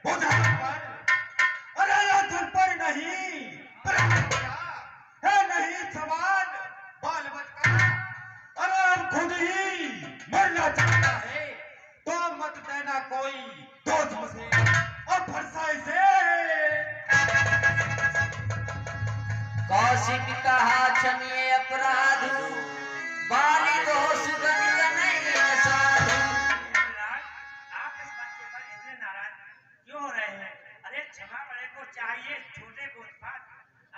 बुझा पर, अरे ये तुम पर नहीं है, नहीं सवाल बाल बच्चा, अरे हम खुद ही मरना चाहता है, तो मत देना कोई दोस्त मुझे और फरसाई से। कौशिक कहा क्षमीय अपराध, बाली दो सुगंध नहीं साधु। आप इस बच्चे पर इतने नाराज क्यों हो रहे हैं? अरे क्षमा बड़े को चाहिए, छोटे को उत्पात।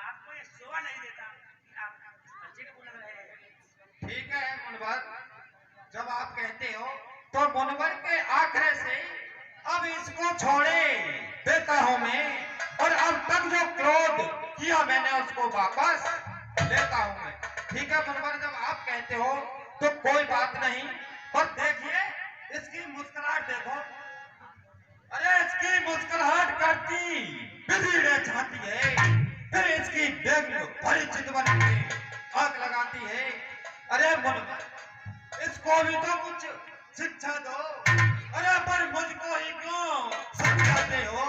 आपको ये शोभा नहीं देता कि आप इस बच्चे को बोल रहे हैं। ठीक है मुनवर, जब आप कहते हो तो मुनवर के आखिर से अब इसको छोड़े देता हूं मैं, और अब तक जो क्रोध किया मैंने उसको वापस लेता हूं मैं। ठीक है मुनवर, जब आप कहते हो तो कोई बात नहीं। और देखिए इसकी मुस्कुराहट देखो, अरे इसकी मुस्कुराहट करती बिगड़े जाती है, फिर इसकी व्यंग भरी चितवन में आग लगाती है। अरे मुनवर, इसको भी तो कुछ शिक्षा दो। अरे पर मुझको ही क्यों समझाते हो,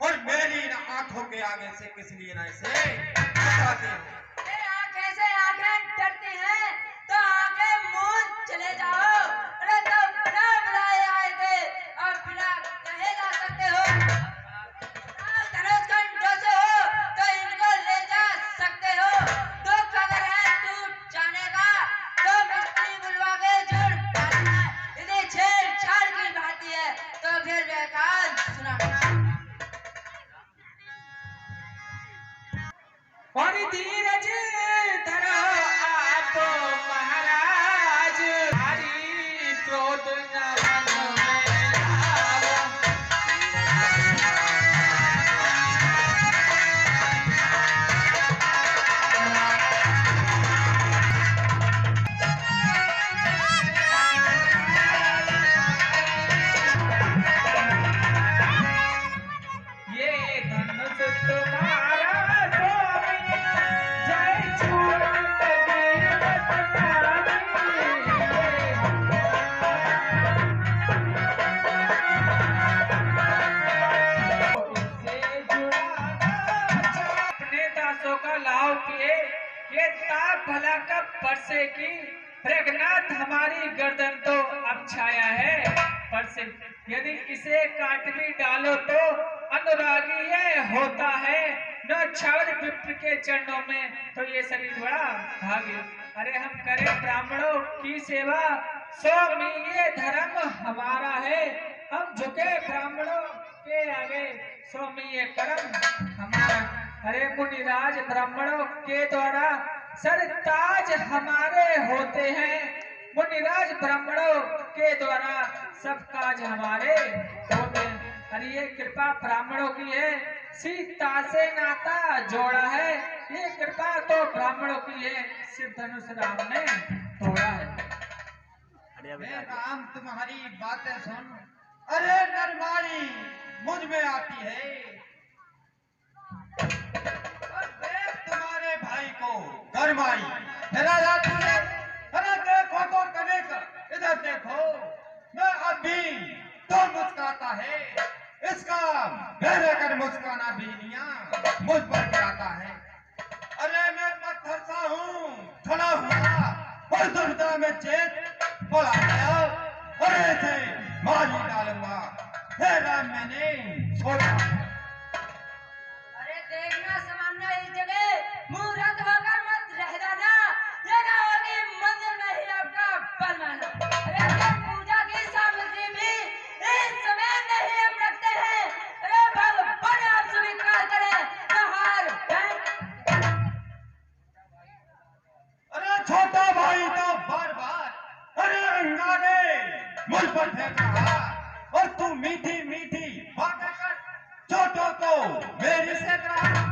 और मेरी इन आंखों के आगे से किस लिए ना इसे बचाते हो? आंखें से आंखें डरती हैं तो आंखें मूंद चले जाओ। अरे तो बिना बुलाए आए थे और बिना कहे जा सकते हो। धनुष कंठों से हो तो इनको ले जा सकते हो। दुख अगर है टूट जाने का तो मिस्त्री बुलवा के जुड़ डालना। यदि छेड़छाड़ की बात है तो फिर बेकार सुना। और धीरज धरो आप महाराज, हरि क्रोध न मन में लाओ। ये धनुष तुम्हारा स्वामी, जय छूट गई बदनामी। इससे जुड़ाना चाह- अपने दासों का लाभ किए, ये ताप भला कब परसे की, प्रगनाथ हमारी गर्दन तो अब छाया है परसे। यदि इसे काट भी डालो तो अनुरागी ये होता है, न छावर विप्र के चरणों में तो ये शरीर बड़ा भागी। अरे हम करें ब्राह्मणों की सेवा, स्वामी ये धर्म हमारा है। हम झुके ब्राह्मणों के आगे, स्वामी ये कर्म हमारा। अरे मुनिराज ब्राह्मणों के द्वारा सरताज हमारे होते हैं, मुनिराज ब्राह्मणों के द्वारा सब काज हमारे होते हैं। अरे ये कृपा ब्राह्मणों की है, सीता से नाता जोड़ा है, ये कृपा तो ब्राह्मणों की है, शिव धनुष राम ने तोड़ा है। हे राम, तुम्हारी बातें सुन, अरे नरमारी मुझ में आती है। और देख तुम्हारे भाई को गरमाई मेरा जाती है। अरे देखो तो कनेक, इधर देखो, मैं अभी तो मुस्कुराता है, इसका मेरे कर मुस्कुराना भी नहीं मुझ पर गिराता है। अरे मैं पत्थर सा हूँ खड़ा हुआ, और दुर्गा में चेत बोला गया, अरे इसे मार ही डालूंगा। हे राम, मैंने छोड़ा। अरे देखना सामान्य इस जगह मूर्ख होकर मत रह जाना, ये ना होगी मंदिर में ही आपका बलवाना। अरे तो पूजा की सामग्री भी इस समय नहीं हम रखते हैं। अरे भगवान आप स्वीकार करें तो हार अरे छोटा भाई तो बार बार अरे अंगारे मुझ पर फेंक रहा, और तू मीठी मीठी बातें कर छोटों को मेरी से रहा।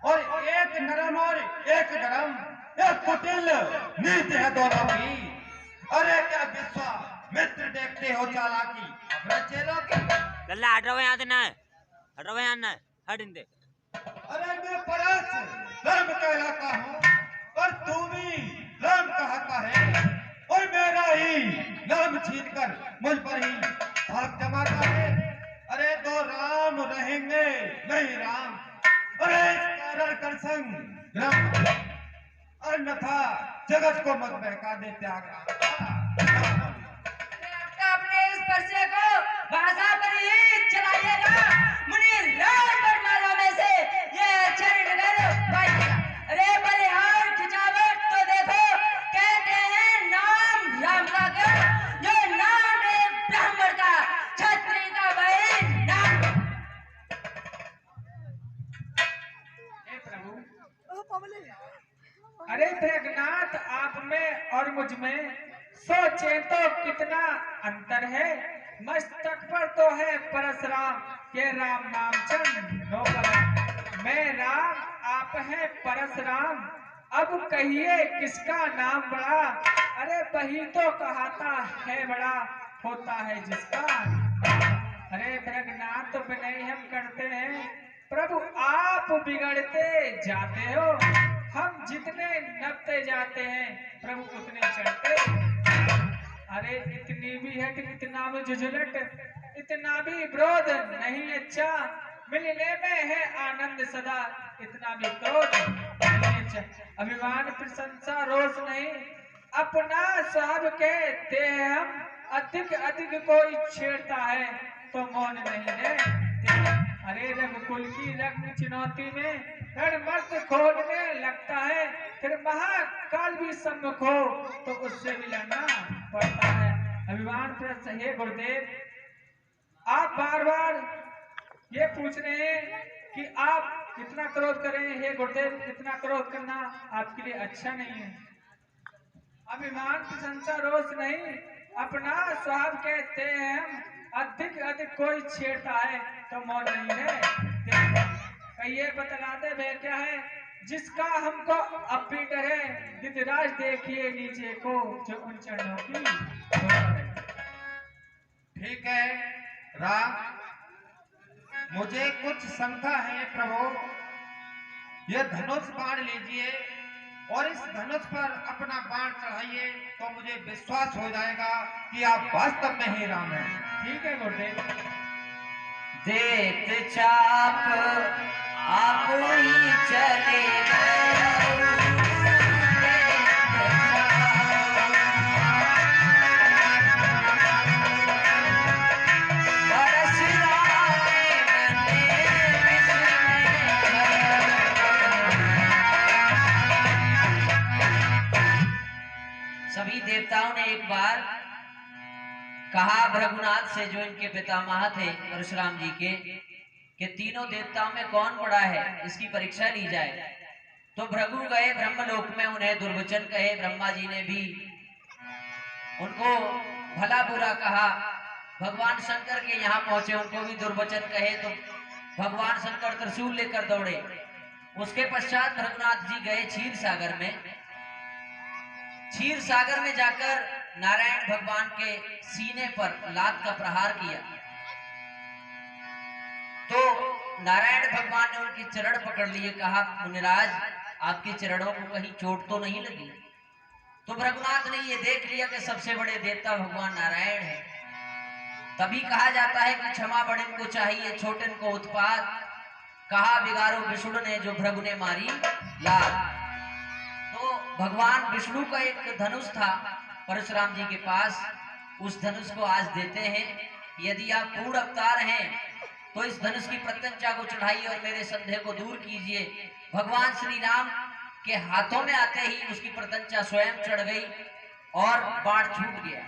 और एक नरम और एक गरम, एक कुटिल नीति है दोनों की। अरे क्या विश्वामित्र देखते हो चालाकी अपने चेलों की। गल्ला हट रहो यहाँ से, ना हट रहो यहाँ, ना हट इनसे। अरे मैं परस धर्म कहलाता हूँ, और तू भी राम कहता है, और मेरा ही नाम छीन कर मुझ पर ही भाग जमाता है। अरे तो राम नहीं राम, अरे इस कारण कर संग राम, अन्यथा जगत को मत बहका दे त्याग राम। अपने इस परसे को भाषा पर ही चलाइएगा, मुनि राज परमाणु में से ये चरण कर पाइएगा। अरे बलिहार खिंचावट तो देखो, कहते हैं नाम राम का क्यों, जो नाम है ब्राह्मण का, क्षत्रिय का वही नाम। हे प्रभु, अरे प्रज्ञात आप में और मुझ में सोचे तो कितना अंतर है। मस्तक पर तो है परशुराम के राम नाम चंद नो पर, मैं राम आप हैं परशुराम, अब कहिए किसका नाम बड़ा। अरे वही तो कहाता है बड़ा होता है जिसका। अरे प्रज्ञात तो विनय हम करते हैं, प्रभु आप बिगड़ते जाते हो, हम जितने नपते जाते हैं प्रभु उतने चढ़ते। अरे इतनी भी हट, इतना भी झुझलट, इतना भी विरोध नहीं अच्छा, मिलने में है आनंद सदा, इतना भी क्रोध नहीं अच्छा। अभिमान प्रशंसा रोष नहीं, अपना सब कहते हैं हम, अधिक अधिक कोई छेड़ता है तो मौन नहीं है। अरे रघुकुल की रत्न चुनौती में रणमर्द खोलने लगता है, फिर महाकाल भी सम्मुख हो तो उससे भी लड़ना पड़ता है। अभिमान प्रश्न, हे गुरुदेव आप बार बार ये पूछ रहे हैं कि आप कितना क्रोध करें। हे गुरुदेव, इतना क्रोध करना आपके लिए अच्छा नहीं है। अभिमान प्रशंसा रोष नहीं, अपना स्वभाव कहते हैं हम, अधिक अधिक कोई छेड़ता है तो मौन नहीं है। कहिए बतलाते वे क्या है, जिसका हमको अब भी डर है, गिरिराज देखिए नीचे को जो उन चरणों की है। ठीक है राम, मुझे कुछ शंका है प्रभु, यह धनुष बाण लीजिए और इस धनुष पर अपना बाण चढ़ाइए तो मुझे विश्वास हो जाएगा कि आप वास्तव में ही राम हैं। ठीक है गुरुदेव। देत चाप आप ही चले सभी देवताओं ने एक बार कहा भृगुनाथ से, जो इनके पितामह थे परशुराम जी के, कि तीनों देवताओं में कौन बड़ा है, इसकी परीक्षा ली जाए। तो भृगु गए ब्रह्मलोक में, उन्हें दुर्वचन कहे, ब्रह्मा जी ने भी उनको भला बुरा कहा। भगवान शंकर के यहाँ पहुंचे, उनको भी दुर्वचन कहे तो भगवान शंकर त्रिशूल लेकर दौड़े। उसके पश्चात भृगुनाथ जी गए क्षीर सागर में। क्षीर सागर में जाकर नारायण भगवान के सीने पर लात का प्रहार किया तो नारायण भगवान ने उनके चरण पकड़ लिए, कहा मुनिराज आपके चरणों को कहीं चोट तो नहीं लगी। तो भृगुनाथ ने ये देख लिया कि सबसे बड़े देवता भगवान नारायण है। तभी कहा जाता है कि क्षमा बड़न को चाहिए छोटन को उत्पात, कहा बिगारो विष्णु ने जो भृगु ने मारी लात। तो भगवान विष्णु का एक धनुष था परशुराम जी के पास, उस धनुष को आज देते हैं। यदि आप पूर्ण अवतार हैं तो इस धनुष की प्रत्यंचा को चढ़ाइए और मेरे संदेह को दूर कीजिए। भगवान श्री राम के हाथों में आते ही उसकी प्रत्यंचा स्वयं चढ़ गई और बाण छूट गया।